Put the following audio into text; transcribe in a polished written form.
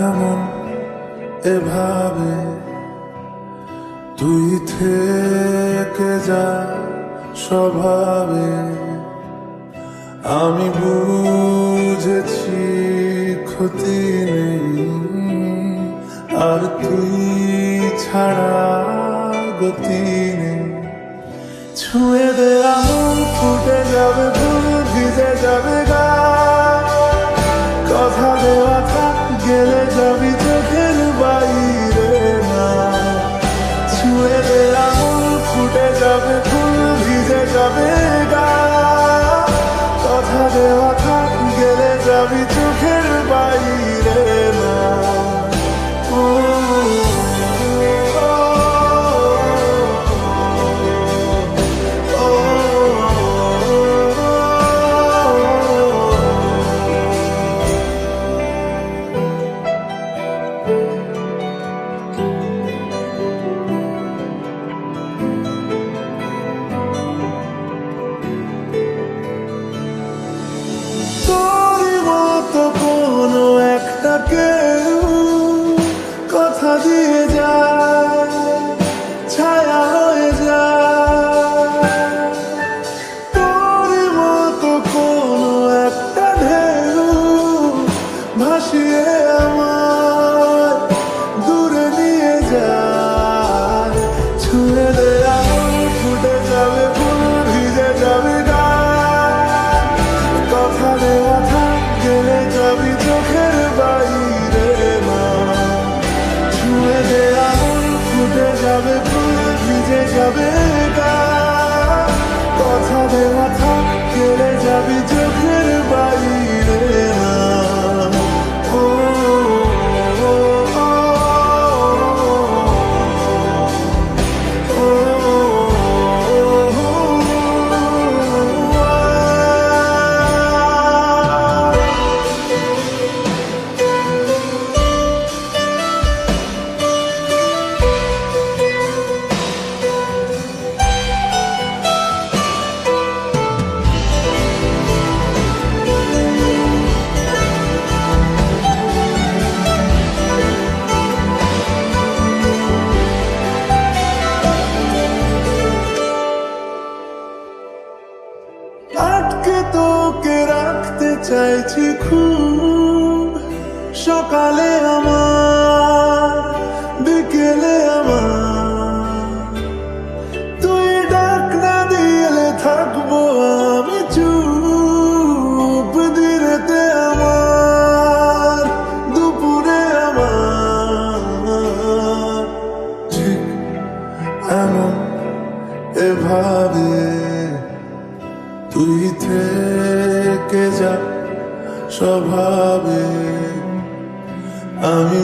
এমন এভাবে তুই থেকে যা স্বভাবে। আমি বুঝেছি ক্ষতি নেই, আর তুই ছাড়া গতি নেই। ছুঁয়ে দে আঙুল, ফুটে যাবে ফুল, ভিজে যাবে গা। কথা দেওয়া থাক, গেলে যাবি চোখের বাইরে না। ছুঁয়ে দে আঙুল, ফুটে যাবে ফুল, ভিজে যাবে গা। কথা দেওয়া থাক, গেলে যাবি চোখের বাইরে না। কোনো একটা কেউ কথা দিয়ে যায়, ছায়া হয়ে যায়। তোর মতো কোনো একটা ঢেউ ভাসিয়ে আমার দূরে নিয়ে যায়। ছুঁয়ে দে আঙুল, ফুটে যাবে ফুল, ভিজে যাবে গা। কথা দেওয়া থাক, গেলে যাবি চোখের বাইরে না। ছুঁয়ে দে আঙুল, ফুটে যাবে ফুল, ভিজে যাবে গা। কথা দেওয়া থাক, গেলে যাবি চোখের বাইরে না। ও, ও, ও, ও, আটকে তোকে রাখতে চাইছি খুব। সকালে আমার, বিকেলে আমার, তুই ডাক না দিলে থাকবো আমি চুপ। দিনেতে আমার, দুপুরে আমার, ঠিক এমন এভাবে তুই থেকে যা স্বভাবে। আমি